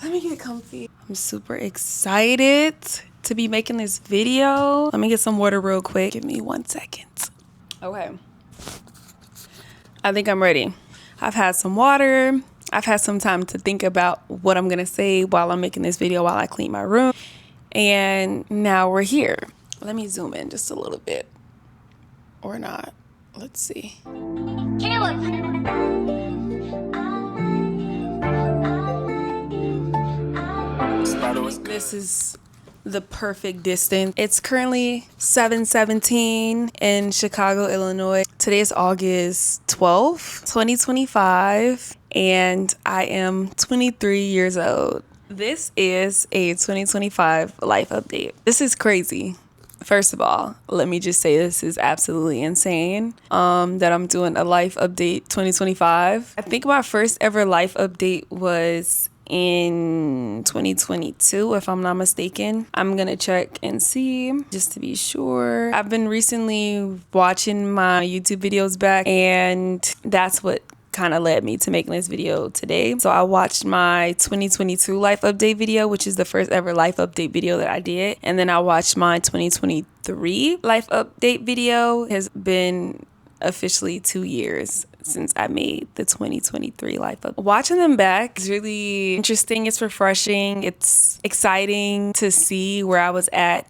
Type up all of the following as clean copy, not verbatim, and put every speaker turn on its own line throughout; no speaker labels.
Let me get comfy. I'm super excited to be making this video. Let me get some water real quick. Give me 1 second. Okay. I think I'm ready. I've had some water. I've had some time to think about what I'm gonna say while I'm making this video, while I clean my room. And now we're here. Let me zoom in just a little bit. Or not. Let's see. This is the perfect distance. It's currently 7:17 in Chicago, Illinois. Today is August 12th, 2025, and I am 23 years old. This is a 2025 life update. This is crazy. First of all, let me just say this is absolutely insane that I'm doing a life update 2025. I think my first ever life update was in 2022, if I'm not mistaken. I'm gonna check and see just to be sure. I've been recently watching my YouTube videos back, and that's what kind of led me to making this video today. So I watched my 2022 life update video, which is the first ever life update video that I did, and then I watched my 2023 life update video. It has been officially 2 years since I made the 2023 life up. Watching them back is really interesting. It's refreshing. It's exciting to see where I was at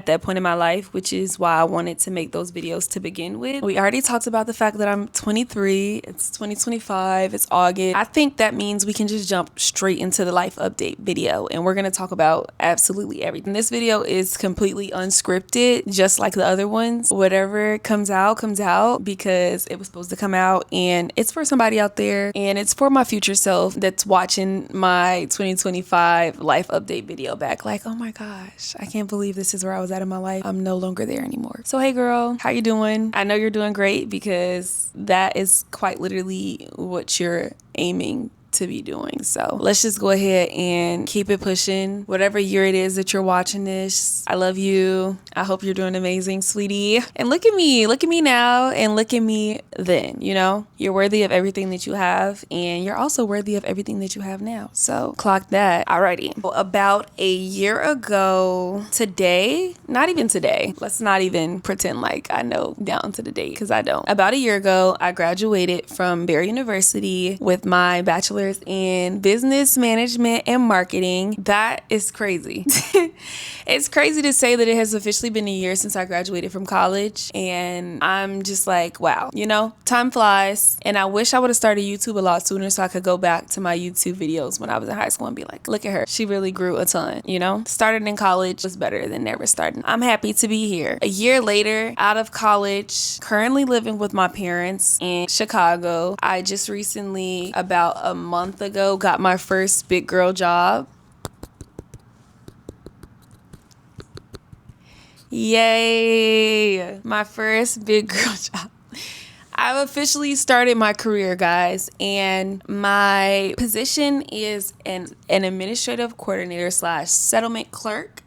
that point in my life, which is why I wanted to make those videos to begin with. We already talked about the fact that I'm 23. It's 2025. It's August. I think that means we can just jump straight into the life update video, and we're going to talk about absolutely everything. This video is completely unscripted, just like the other ones. Whatever comes out because it was supposed to come out, and it's for somebody out there, and it's for my future self that's watching my 2025 life update video back like, oh my gosh, I can't believe this is where I was at in my life. I'm no longer there anymore. So hey girl, how you doing? I know you're doing great, because that is quite literally what you're aiming to be doing. So let's just go ahead and keep it pushing. Whatever year it is that you're watching this, I love you. I hope you're doing amazing, sweetie. And look at me now, and look at me then. You know, you're worthy of everything that you have, and you're also worthy of everything that you have now. So clock that. Alrighty. Well, about a year ago today, not even today, let's not even pretend like I know down to the date, because I don't. About a year ago, I graduated from Barry University with my bachelor's in business management and marketing. That is crazy. It's crazy to say that it has officially been a year since I graduated from college, and I'm just like, wow, you know, time flies. And I wish I would have started YouTube a lot sooner so I could go back to my YouTube videos when I was in high school and be like, look at her, she really grew a ton, you know. Started in college was better than never starting. I'm happy to be here a year later, out of college, currently living with my parents in Chicago. I just recently, about a month ago, got my first big girl job. Yay! My first big girl job. I've officially started my career, guys, and my position is an administrative coordinator / settlement clerk.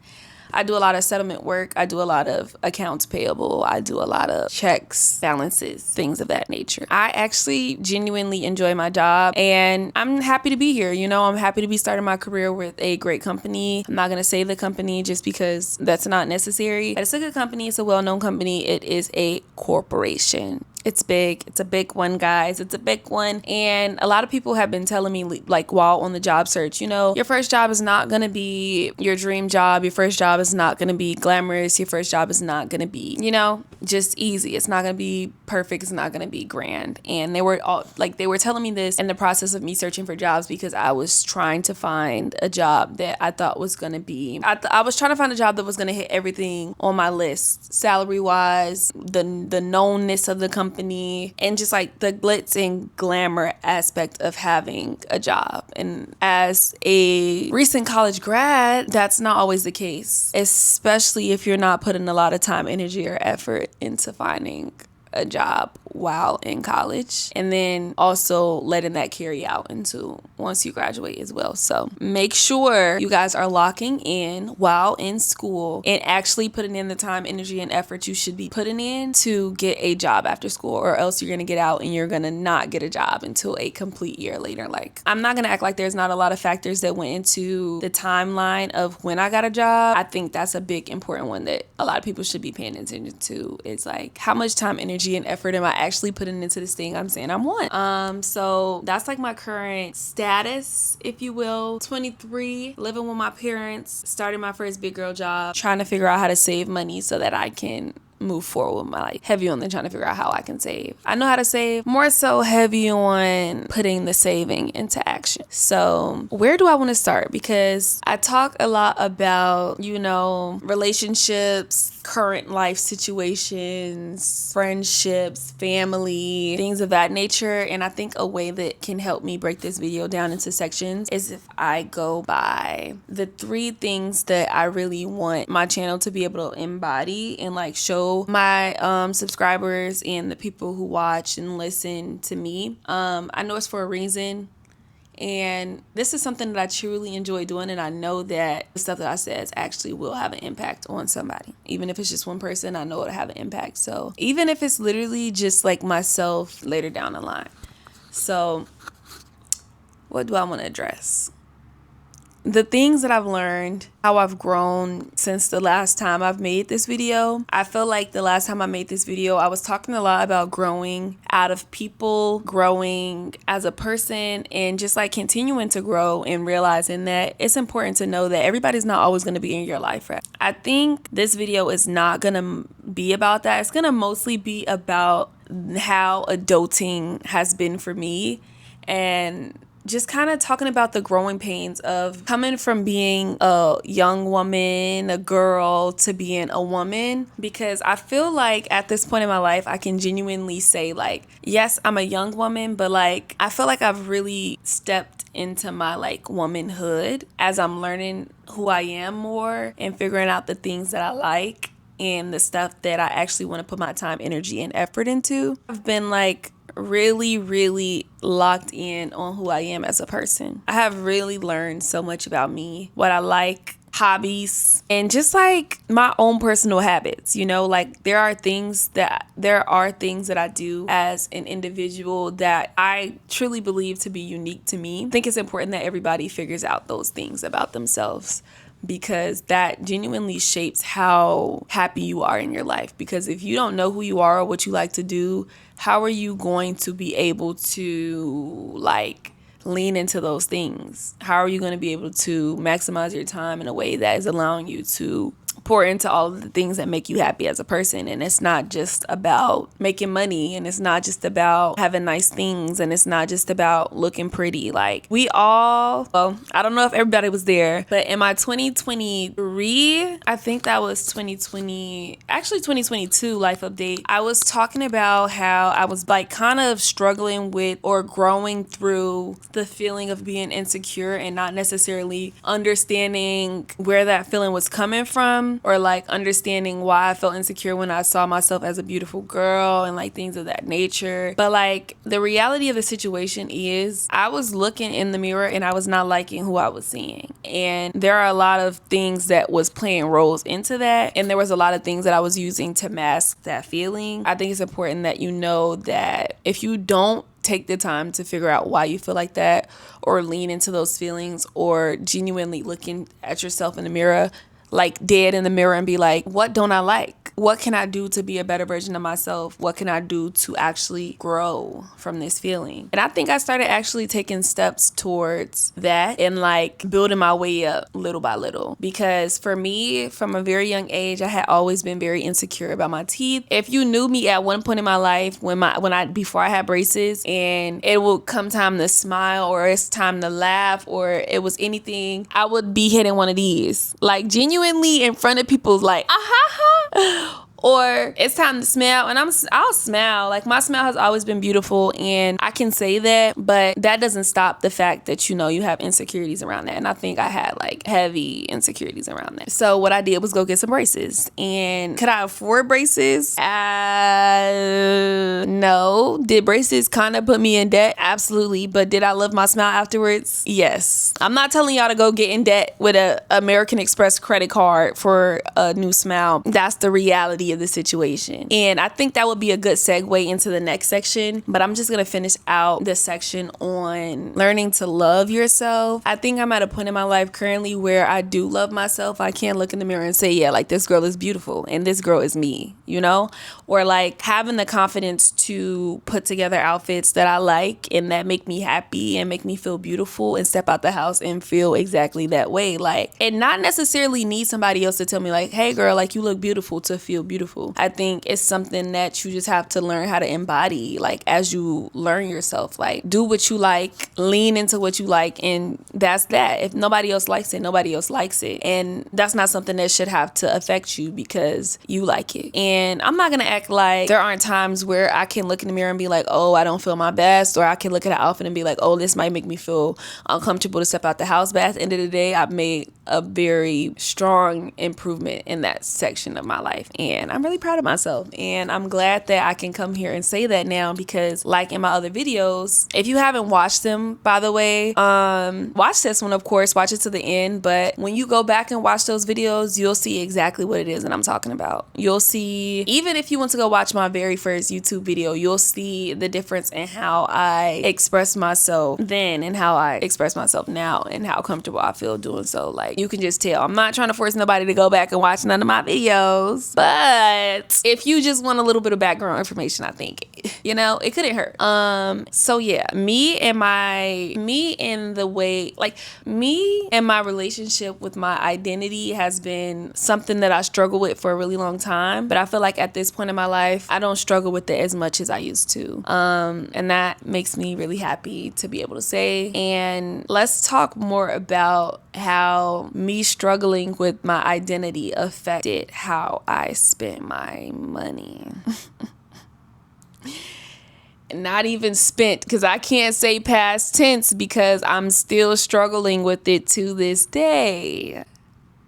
I do a lot of settlement work. I do a lot of accounts payable. I do a lot of checks, balances, things of that nature. I actually genuinely enjoy my job, and I'm happy to be here. You know, I'm happy to be starting my career with a great company. I'm not going to say the company just because that's not necessary. But it's a good company. It's a well-known company. It is a corporation. It's big. It's a big one, guys. It's a big one. And a lot of people have been telling me, like, while on the job search, you know, your first job is not going to be your dream job. Your first job is not going to be glamorous. Your first job is not going to be, you know, just easy. It's not going to be perfect. It's not going to be grand. And they were telling me this in the process of me searching for jobs, because I was trying to find a job that I thought was going to be, I was trying to find a job that was going to hit everything on my list, salary wise, the knownness of the company, and just like the glitz and glamour aspect of having a job. And as a recent college grad, that's not always the case, especially if you're not putting a lot of time, energy, or effort into finding a job while in college, and then also letting that carry out into once you graduate as well. So make sure you guys are locking in while in school and actually putting in the time, energy, and effort you should be putting in to get a job after school, or else you're gonna get out and you're gonna not get a job until a complete year later. Like, I'm not gonna act like there's not a lot of factors that went into the timeline of when I got a job. I think that's a big important one that a lot of people should be paying attention to. It's like, how much time, energy, and effort am I actually putting into this thing I'm saying I want? So that's like my current status, if you will. 23, living with my parents, starting my first big girl job, trying to figure out how to save money so that I can move forward with my life. Heavy on the trying to figure out how I can save. I know how to save, more so heavy on putting the saving into action. So where do I want to start? Because I talk a lot about, relationships, current life situations, friendships, family, things of that nature. And I think a way that can help me break this video down into sections is if I go by the 3 things that I really want my channel to be able to embody and like show my subscribers and the people who watch and listen to me. I know it's for a reason. And this is something that I truly enjoy doing, and I know that the stuff that I said actually will have an impact on somebody. Even if it's just one person, I know it'll have an impact. So even if it's literally just like myself later down the line. So what do I want to address? The things that I've learned, how I've grown since the last time I've made this video. I feel like the last time I made this video, I was talking a lot about growing out of people, growing as a person, and just like continuing to grow and realizing that it's important to know that everybody's not always going to be in your life, right? I think this video is not going to be about that. It's going to mostly be about how adulting has been for me, and just kind of talking about the growing pains of coming from being a young woman, a girl, to being a woman. Because I feel like at this point in my life, I can genuinely say like, yes, I'm a young woman, but like, I feel like I've really stepped into my like womanhood as I'm learning who I am more and figuring out the things that I like and the stuff that I actually want to put my time, energy, and effort into. I've been like really locked in on who I am as a person. I have really learned so much about me, what I like, hobbies, and just like my own personal habits. Like there are things that I do as an individual that I truly believe to be unique to me. I think it's important that everybody figures out those things about themselves, because that genuinely shapes how happy you are in your life. Because if you don't know who you are or what you like to do, how are you going to be able to like lean into those things? How are you going to be able to maximize your time in a way that is allowing you to pour into all of the things that make you happy as a person? And it's not just about making money, and it's not just about having nice things, and it's not just about looking pretty. Like we all, well, I don't know if everybody was there, but in my 2023, I think that was 2022 life update, I was talking about how I was like kind of struggling with or growing through the feeling of being insecure and not necessarily understanding where that feeling was coming from, or like understanding why I felt insecure when I saw myself as a beautiful girl and like things of that nature. But like the reality of the situation is I was looking in the mirror and I was not liking who I was seeing. And there are a lot of things that was playing roles into that. And there was a lot of things that I was using to mask that feeling. I think it's important that you know that if you don't take the time to figure out why you feel like that, or lean into those feelings, or genuinely looking at yourself in the mirror, like dead in the mirror, and be like, what don't I like? What can I do to be a better version of myself? What can I do to actually grow from this feeling? And I think I started actually taking steps towards that and like building my way up little by little. Because for me, from a very young age, I had always been very insecure about my teeth. If you knew me at one point in my life before I had braces, and it would come time to smile, or it's time to laugh, or it was anything, I would be hitting one of these, like genuinely in front of people, like Or it's time to smile, and I'll smile. Like, my smile has always been beautiful, and I can say that, but that doesn't stop the fact that, you know, you have insecurities around that. And I think I had like heavy insecurities around that. So what I did was go get some braces. And could I afford braces? No. Did braces kind of put me in debt? Absolutely. But did I love my smile afterwards? Yes. I'm not telling y'all to go get in debt with a American Express credit card for a new smile. That's the reality of the situation. And I think that would be a good segue into the next section. But I'm just going to finish out this section on learning to love yourself. I think I'm at a point in my life currently where I do love myself. I can't look in the mirror and say, yeah, like, this girl is beautiful and this girl is me, you know? Or like having the confidence to put together outfits that I like and that make me happy and make me feel beautiful and step out the house and feel exactly that way. Like, and not necessarily need somebody else to tell me like, hey girl, like, you look beautiful to feel beautiful. I think it's something that you just have to learn how to embody, like, as you learn yourself. Like, do what you like, lean into what you like, and that's that. If nobody else likes it, nobody else likes it. And that's not something that should have to affect you because you like it. And I'm not gonna act like there aren't times where I can look in the mirror and be like, oh, I don't feel my best, or I can look at an outfit and be like, oh, this might make me feel uncomfortable to step out the house. But at the end of the day, I've made a very strong improvement in that section of my life, and I'm really proud of myself. And I'm glad that I can come here and say that now, because like in my other videos, if you haven't watched them, by the way, watch this one, of course, watch it to the end. But when you go back and watch those videos, you'll see exactly what it is that I'm talking about. You'll see, even if you want to go watch my very first YouTube video, you'll see the difference in how I express myself then and how I express myself now, and how comfortable I feel doing so. Like, you can just tell. I'm not trying to force nobody to go back and watch none of my videos, but if you just want a little bit of background information, I think, you know, it couldn't hurt. So yeah, me and my relationship with my identity has been something that I struggle with for a really long time. But I feel like at this point in my life, I don't struggle with it as much as I used to. And that makes me really happy to be able to say. And let's talk more about how me struggling with my identity affected how I spent my money. Not even spent, because I can't say past tense because I'm still struggling with it to this day.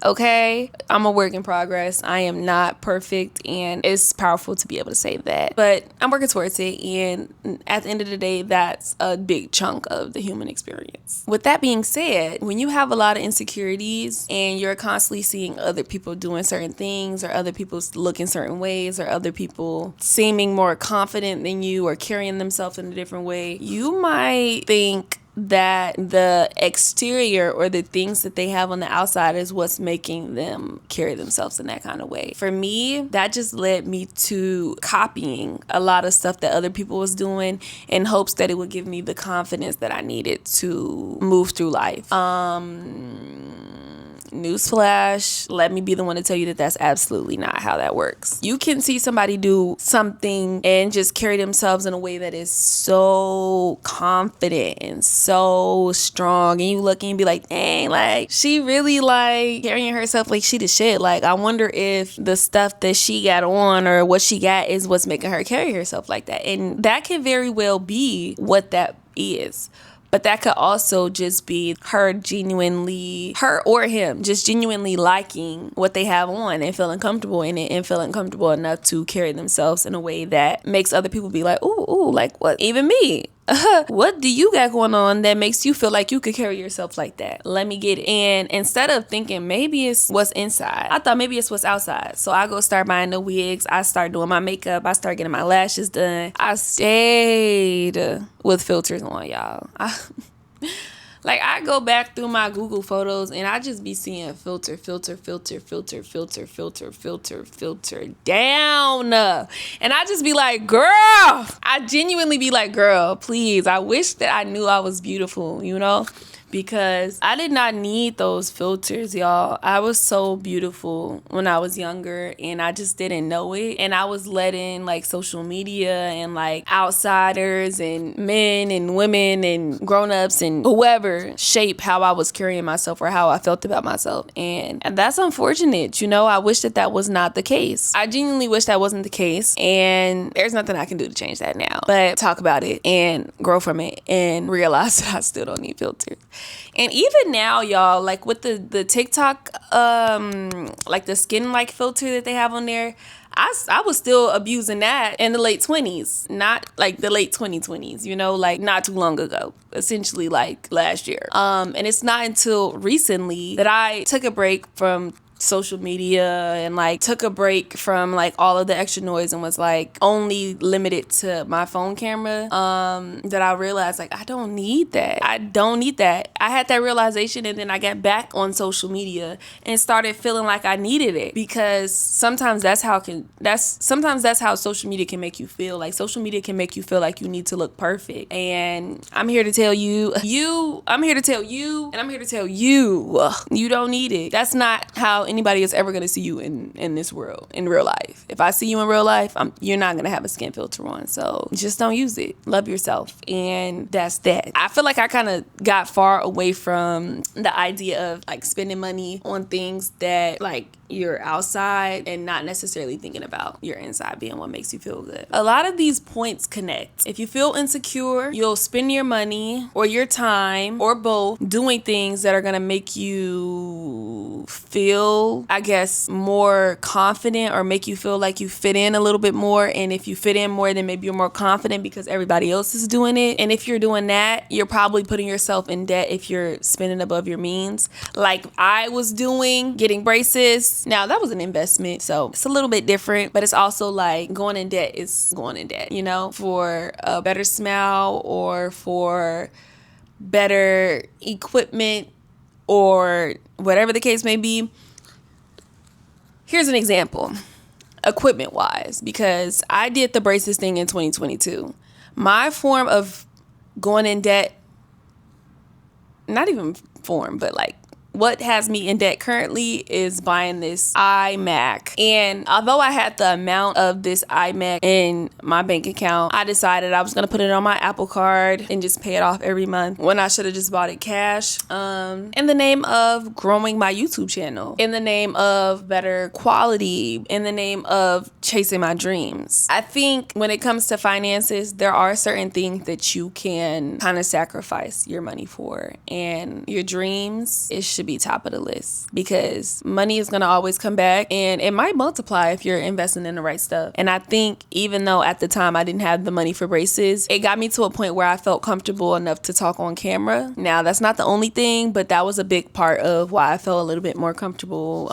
Okay, I'm a work in progress. I am not perfect, and it's powerful to be able to say that. But I'm working towards it, and at the end of the day, that's a big chunk of the human experience. With that being said, when you have a lot of insecurities and you're constantly seeing other people doing certain things, or other people looking certain ways, or other people seeming more confident than you or carrying themselves in a different way, you might think that the exterior or the things that they have on the outside is what's making them carry themselves in that kind of way. For me, that just led me to copying a lot of stuff that other people was doing in hopes that it would give me the confidence that I needed to move through life. Newsflash, let me be the one to tell you that that's absolutely not how that works. You can see somebody do something and just carry themselves in a way that is so confident and so strong, and you look and you be like, dang, like, she really like carrying herself like she the shit. Like, I wonder if the stuff that she got on or what she got is what's making her carry herself like that. And that can very well be what that is. But that could also just be her or him just genuinely liking what they have on and feeling comfortable in it, and feeling comfortable enough to carry themselves in a way that makes other people be like, ooh, like, what? Even me. What do you got going on that makes you feel like you could carry yourself like that? Let me get it. And instead of thinking maybe it's what's inside, I thought maybe it's what's outside. So I go start buying the wigs. I start doing my makeup. I start getting my lashes done. I stayed with filters on, y'all. Like, I go back through my Google photos and I just be seeing filter down. And I just be like, girl, I genuinely be like, girl, please. I wish that I knew I was beautiful, you know? because I did not need those filters, y'all. I was so beautiful when I was younger and I just didn't know it. And I was letting like social media and like outsiders and men and women and grown-ups and whoever shape how I was carrying myself or how I felt about myself. And that's unfortunate. You know, I wish that was not the case. I genuinely wish that wasn't the case. And there's nothing I can do to change that now. But talk about it and grow from it and realize that I still don't need filters. And even now, y'all, like with the TikTok, like the skin like filter that they have on there, I was still abusing that in the late 20s, not like the late 2020s, you know, like not too long ago, essentially like last year. And it's not until recently that I took a break from social media and like took a break from like all of the extra noise and was like only limited to my phone camera, that I realized like I don't need that. I had that realization, and then I got back on social media and started feeling like I needed it, because sometimes that's how social media can make you feel. Like social media can make you feel like you need to look perfect. And I'm here to tell you, you don't need it. That's not how anybody is ever going to see you in this world, in real life. If I see you in real life, you're not going to have a skin filter on. So just don't use it. Love yourself. And that's that. I feel like I kind of got far away from the idea of like spending money on things that like you're outside and not necessarily thinking about your inside being what makes you feel good. A lot of these points connect. If you feel insecure, you'll spend your money or your time or both doing things that are going to make you feel, I guess, more confident or make you feel like you fit in a little bit more. And if you fit in more, then maybe you're more confident because everybody else is doing it. And if you're doing that, you're probably putting yourself in debt if you're spending above your means. Like I was doing, getting braces. Now that was an investment, so it's a little bit different, but it's also like going in debt is going in debt, you know, for a better smile or for better equipment or whatever the case may be. Here's an example, equipment wise, because I did the braces thing in 2022. My form of going in debt, not even form, but like what has me in debt currently is buying this iMac. And although I had the amount of this iMac in my bank account, I decided I was going to put it on my Apple Card and just pay it off every month when I should have just bought it cash. In the name of growing my YouTube channel, in the name of better quality, in the name of chasing my dreams. I think when it comes to finances, there are certain things that you can kind of sacrifice your money for. And your dreams, it should be top of the list, because money is going to always come back and it might multiply if you're investing in the right stuff. And I think even though at the time I didn't have the money for braces, it got me to a point where I felt comfortable enough to talk on camera. Now that's not the only thing, but that was a big part of why I felt a little bit more comfortable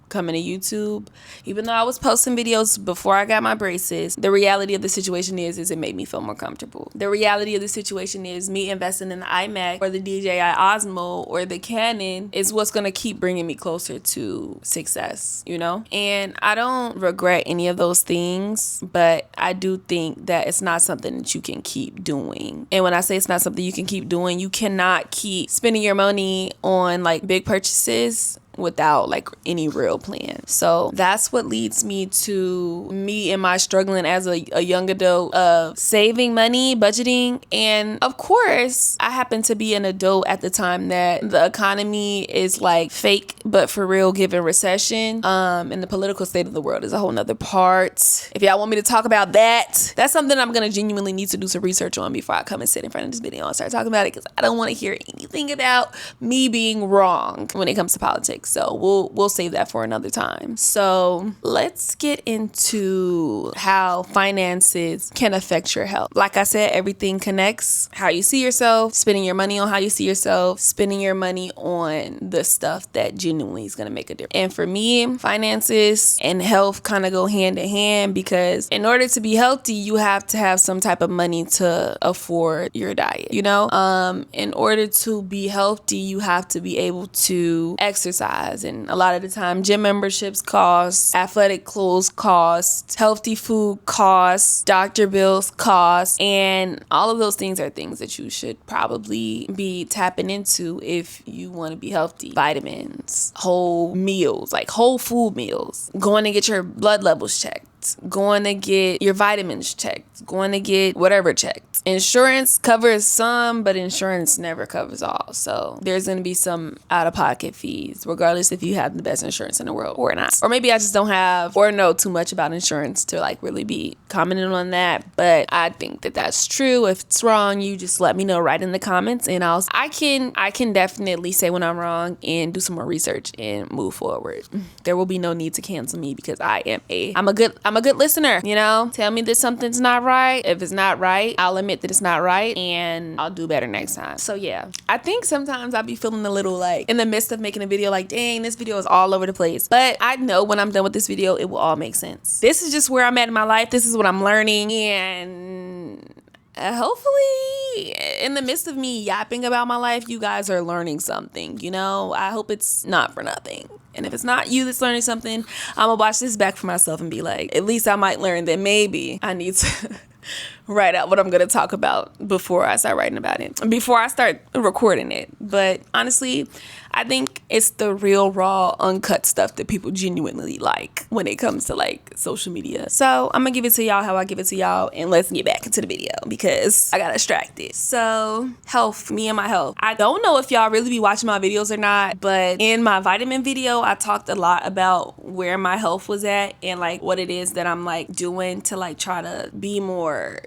coming to YouTube. Even though I was posting videos before I got my braces, the reality of the situation is it made me feel more comfortable. The reality of the situation is me investing in the iMac or the DJI Osmo or the Canon is what's going to keep bringing me closer to success, you know? And I don't regret any of those things, but I do think that it's not something that you can keep doing. And when I say it's not something you can keep doing, you cannot keep spending your money on like big purchases without like any real plan. So that's what leads me to me and my struggling as a young adult of saving money, budgeting. And of course, I happen to be an adult at the time that the economy is like fake, but for real, given recession. And the political state of the world is a whole nother part. If y'all want me to talk about that, that's something I'm going to genuinely need to do some research on before I come and sit in front of this video and start talking about it, because I don't want to hear anything about me being wrong when it comes to politics. So we'll save that for another time. So let's get into how finances can affect your health. Like I said, everything connects. How you see yourself, spending your money on how you see yourself, spending your money on the stuff that genuinely genuinely is going to make a difference. And for me, finances and health kind of go hand in hand, because in order to be healthy, you have to have some type of money to afford your diet, you know? In order to be healthy, you have to be able to exercise. And a lot of the time, gym memberships cost, athletic clothes cost, healthy food costs, doctor bills cost, and all of those things are things that you should probably be tapping into if you want to be healthy. Vitamins, whole meals, like whole food meals, going to get your blood levels checked, going to get your vitamins checked, going to get whatever checked. Insurance covers some, but insurance never covers all. So there's going to be some out-of-pocket fees, regardless if you have the best insurance in the world or not. Or maybe I just don't have or know too much about insurance to like really be commenting on that. But I think that that's true. If it's wrong, you just let me know right in the comments, and I can definitely say when I'm wrong and do some more research and move forward. There will be no need to cancel me, because I'm a good listener, you know? Tell me that something's not right. If it's not right, I'll admit that it's not right, and I'll do better next time. So yeah, I think sometimes I'll be feeling a little like in the midst of making a video like, dang, this video is all over the place. But I know when I'm done with this video, it will all make sense. This is just where I'm at in my life. This is what I'm learning, and hopefully in the midst of me yapping about my life, you guys are learning something, you know? I hope it's not for nothing. And if it's not you that's learning something, I'm gonna watch this back for myself and be like, at least I might learn that maybe I need to write out what I'm gonna talk about before I start writing about it, before I start recording it. But honestly, I think it's the real, raw, uncut stuff that people genuinely like when it comes to like social media. So I'm gonna give it to y'all how I give it to y'all, and let's get back into the video because I got distracted. So health, me and my health. I don't know if y'all really be watching my videos or not, but in my vitamin video, I talked a lot about where my health was at and like what it is that I'm like doing to like try to be more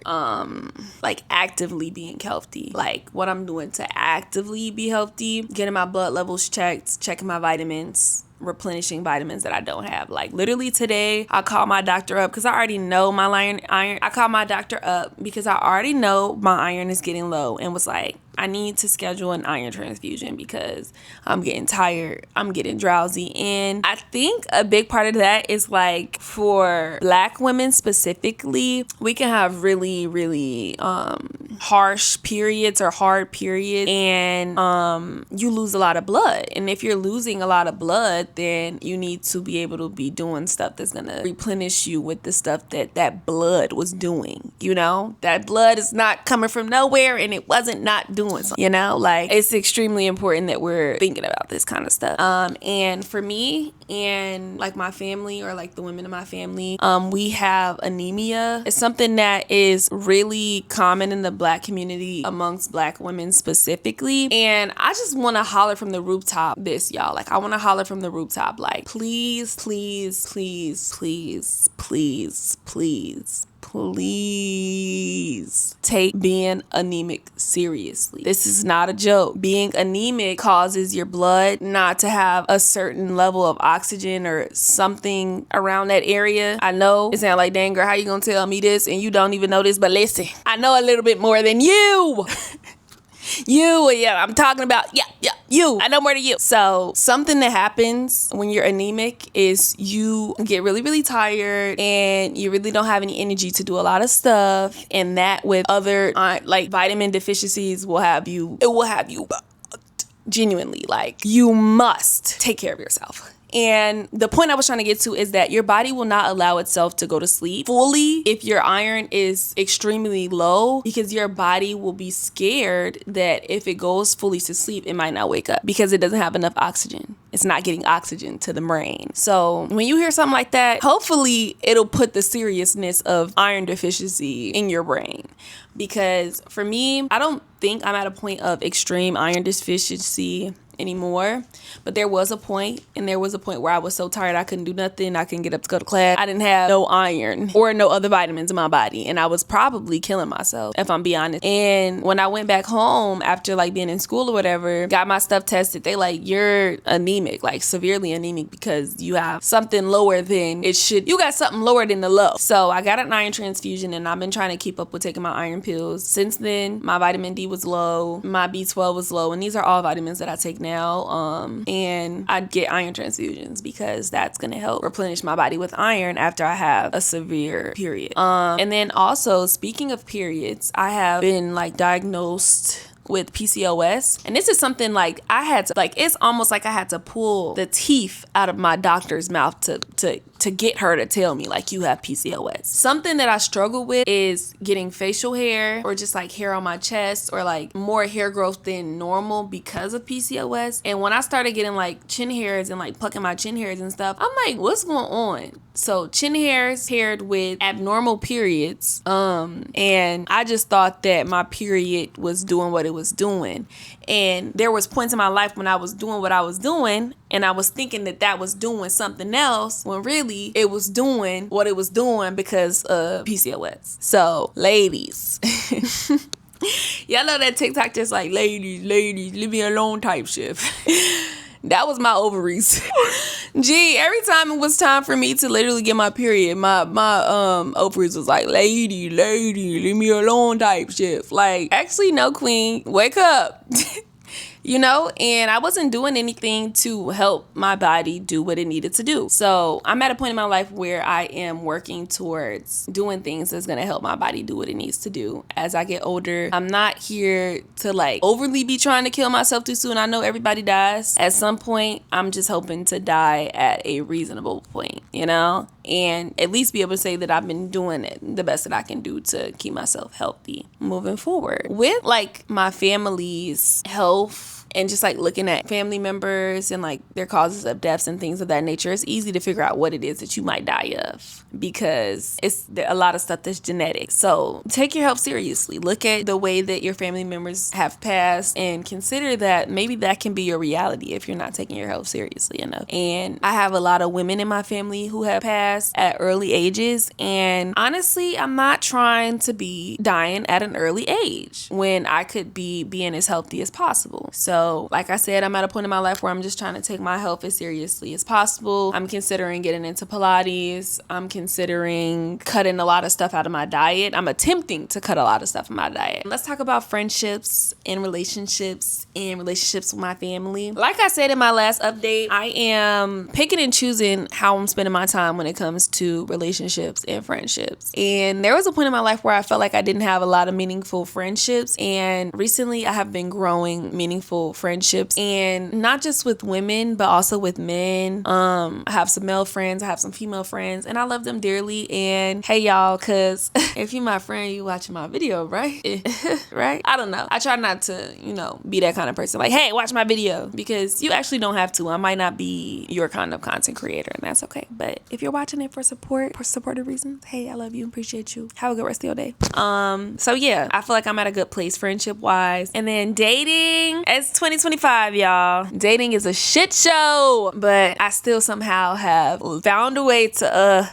like actively being healthy, like what I'm doing to actively be healthy, getting my blood levels checked, checking my vitamins, replenishing vitamins that I don't have. Like literally today, I called my doctor up because I already know my iron. I called my doctor up because I already know my iron is getting low, and was like, I need to schedule an iron transfusion because I'm getting tired, I'm getting drowsy. And I think a big part of that is like for Black women specifically, we can have really, really harsh periods or hard periods, and you lose a lot of blood. And if you're losing a lot of blood, then you need to be able to be doing stuff that's gonna replenish you with the stuff that blood was doing. You know, that blood is not coming from nowhere, and it wasn't not doing something, you know? Like, it's extremely important that we're thinking about this kind of stuff. And for me and like my family, or like the women in my family, we have anemia. It's something that is really common in the Black community amongst Black women specifically. And I just want to holler from the rooftop this, y'all. Like, I want to holler from the rooftop, like, please, please, please, please, please, please, please take being anemic seriously. This is not a joke. Being anemic causes your blood not to have a certain level of oxygen or something around that area. I know it sounds like, dang girl, how you gonna tell me this and you don't even know this? But listen, I know a little bit more than you. I'm talking about, you. I know more than you. So something that happens when you're anemic is you get really, really tired, and you really don't have any energy to do a lot of stuff. And that with other like vitamin deficiencies will have you genuinely, like, you must take care of yourself. And the point I was trying to get to is that your body will not allow itself to go to sleep fully if your iron is extremely low, because your body will be scared that if it goes fully to sleep, it might not wake up because it doesn't have enough oxygen. It's not getting oxygen to the brain. So when you hear something like that, hopefully it'll put the seriousness of iron deficiency in your brain. Because for me, I don't think I'm at a point of extreme iron deficiency anymore, but there was a point where I was so tired I couldn't do nothing. I couldn't get up to go to class. I didn't have no iron or no other vitamins in my body, and I was probably killing myself, if I'm being honest. And when I went back home after like being in school or whatever, got my stuff tested, they like, you're anemic, like severely anemic, because you have something lower than it should. You got something lower than the low. So I got an iron transfusion, and I've been trying to keep up with taking my iron pills. Since then, my vitamin D was low, my B12 was low, and these are all vitamins that I take now. now. And I'd get iron transfusions because that's gonna help replenish my body with iron after I have a severe period. And then also, speaking of periods, I have been like diagnosed with PCOS, and this is something like I had to, like, it's almost like I had to pull the teeth out of my doctor's mouth to get her to tell me, like, you have PCOS. Something that I struggle with is getting facial hair or just like hair on my chest or like more hair growth than normal because of PCOS. And when I started getting like chin hairs and like plucking my chin hairs and stuff, I'm like, what's going on? So chin hairs paired with abnormal periods. And I just thought that my period was doing what it was doing. And there was points in my life when I was doing what I was doing and I was thinking that that was doing something else when really it was doing what it was doing because of PCOS. So ladies, y'all know that TikTok just like, ladies, leave me alone type shit. That was my ovaries. Gee, every time it was time for me to literally get my period, my ovaries was like, lady, leave me alone type shit. Like, actually, no, queen, wake up. You know, and I wasn't doing anything to help my body do what it needed to do. So I'm at a point in my life where I am working towards doing things that's going to help my body do what it needs to do. As I get older, I'm not here to like overly be trying to kill myself too soon. I know everybody dies at some point. I'm just hoping to die at a reasonable point, you know, and at least be able to say that I've been doing it the best that I can do to keep myself healthy moving forward. With like my family's health and just like looking at family members and like their causes of deaths and things of that nature, it's easy to figure out what it is that you might die of because it's a lot of stuff that's genetic. So take your health seriously. Look at the way that your family members have passed and consider that maybe that can be your reality if you're not taking your health seriously enough. And I have a lot of women in my family who have passed at early ages, and honestly, I'm not trying to be dying at an early age when I could be being as healthy as possible. So like I said, I'm at a point in my life where I'm just trying to take my health as seriously as possible. I'm considering getting into Pilates. I'm considering cutting a lot of stuff out of my diet. I'm attempting to cut a lot of stuff in my diet. Let's talk about friendships and relationships with my family. Like I said in my last update, I am picking and choosing how I'm spending my time when it comes to relationships and friendships. And there was a point in my life where I felt like I didn't have a lot of meaningful friendships. And recently I have been growing meaningful friendships, and not just with women, but also with men. I have some male friends, I have some female friends, and I love them dearly. And hey y'all, cause if you my friend, you watching my video, right? Right? I don't know. I try not to, you know, be that kind of person. Like, hey, watch my video, because you actually don't have to. I might not be your kind of content creator, and that's okay. But if you're watching it for supportive reasons, hey, I love you, appreciate you. Have a good rest of your day. So yeah, I feel like I'm at a good place friendship wise. And then dating, it's 2025, y'all. Dating is a shit show, but I still somehow have found a way to,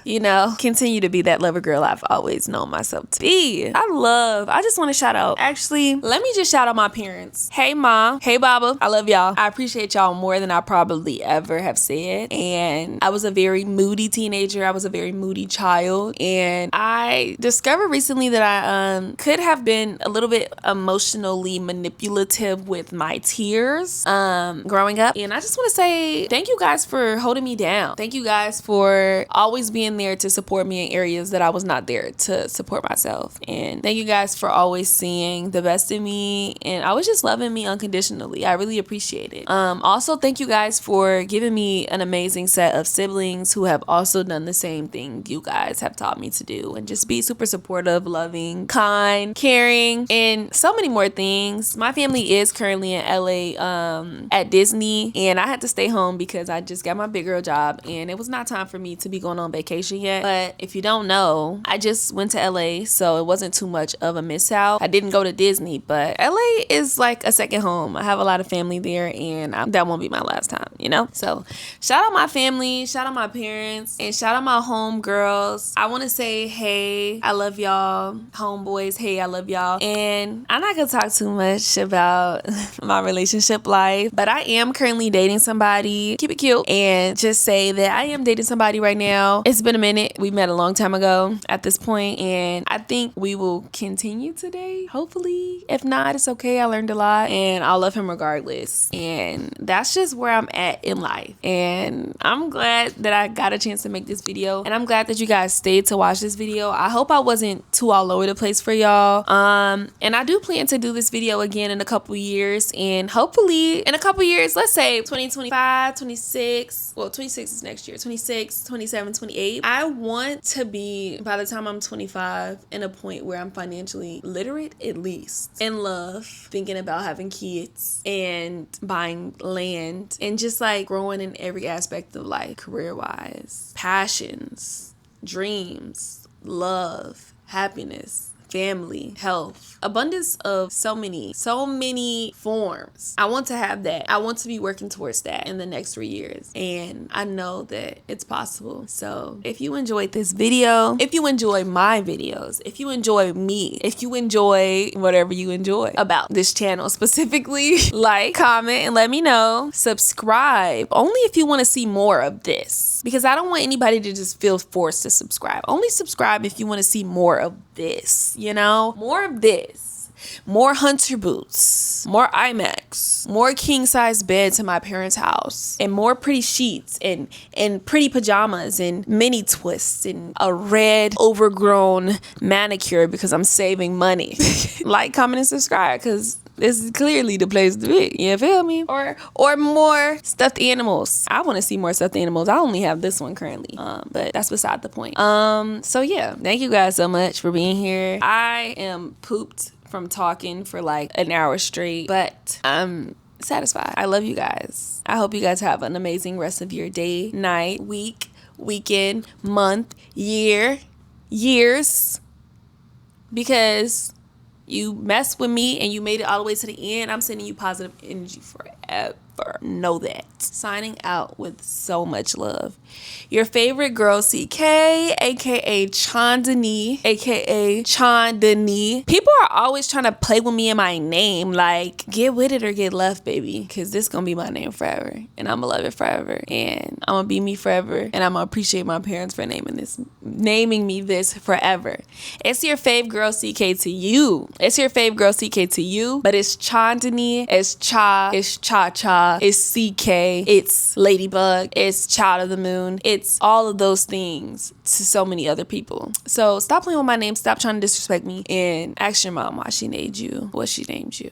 continue to be that lover girl I've always known myself to be. I just want to shout out. Actually, let me just shout out my parents. Hey, Mom. Hey, Baba. I love y'all. I appreciate y'all more than I probably ever have said. And I was a very moody teenager. I was a very moody child. And I discovered recently that I could have been a little bit emotionally manipulative with my tears growing up. And I just want to say thank you guys for holding me down. Thank you guys for always being there to support me in areas that I was not there to support myself. And thank you guys for always seeing the best in me and always just loving me unconditionally. I really appreciate it. Also, thank you guys for giving me an amazing set of siblings who have also done the same thing you guys have taught me to do, and just be super supportive, loving, kind, caring, and so many more things. My family is currently in LA at Disney, and I had to stay home because I just got my big girl job and it was not time for me to be going on vacation yet. But if you don't know, I just went to LA, so it wasn't too much of a miss out. I didn't go to Disney, but LA is like a second home. I have a lot of family there, and that won't be my last time, you know? So shout out my family, shout out my parents, and shout out my home girls. I want to say, hey, I love y'all. Homeboys, hey, I love y'all. And I'm not gonna talk too much about my relationship life, but I am currently dating somebody. Keep it cute and just say that I am dating somebody right now. It's been a minute. We met a long time ago at this point, and I think we will continue today, hopefully. If not, it's okay. I learned a lot and I'll love him regardless. And that's just where I'm at in life. And I'm glad that I got a chance to make this video, and I'm glad that you guys stayed to watch this video. I hope I wasn't too all over the place for y'all. And I do plan to do this video again in a couple years, and hopefully in a couple years, let's say 2025, 26, well 26 is next year, 26, 27, 28. I want to be, by the time I'm 25, in a point where I'm financially literate, at least, in love, thinking about having kids and buying land, and just like growing in every aspect of life, career wise, passions, dreams, love, happiness, family, health, abundance of so many forms. I want to have that. I want to be working towards that in the next 3 years, and I know that it's possible. So if you enjoyed this video, if you enjoy my videos, if you enjoy me, if you enjoy whatever you enjoy about this channel specifically, like, comment, and let me know. Subscribe only if you want to see more of this, because I don't want anybody to just feel forced to subscribe. Only subscribe if you want to see more of this, you know, more of this, more hunter boots, more IMAX, more king size beds in my parents' house, and more pretty sheets and pretty pajamas and mini twists and a red overgrown manicure because I'm saving money. Like, comment, and subscribe, because this is clearly the place to be. You feel me? Or more stuffed animals. I want to see more stuffed animals. I only have this one currently. But that's beside the point. So yeah, thank you guys so much for being here. I am pooped from talking for like an hour straight, but I'm satisfied. I love you guys. I hope you guys have an amazing rest of your day, night, week, weekend, month, years, because you messed with me and you made it all the way to the end. I'm sending you positive energy forever. Know that. Signing out with so much love. Your favorite girl, CK, aka Chandani, aka Chandani. People are always trying to play with me in my name. Like, get with it or get left, baby. Because this gonna be my name forever. And I'm gonna love it forever. And I'm gonna be me forever. And I'm gonna appreciate my parents for naming me this forever. It's your fave girl, CK, to you. It's your fave girl, CK, to you. But it's Chandani, it's Cha, it's Cha-Cha, it's CK, it's Ladybug, it's Child of the Moon. It's all of those things to so many other people. So stop playing with my name. Stop trying to disrespect me. And ask your mom why she named you what she named you.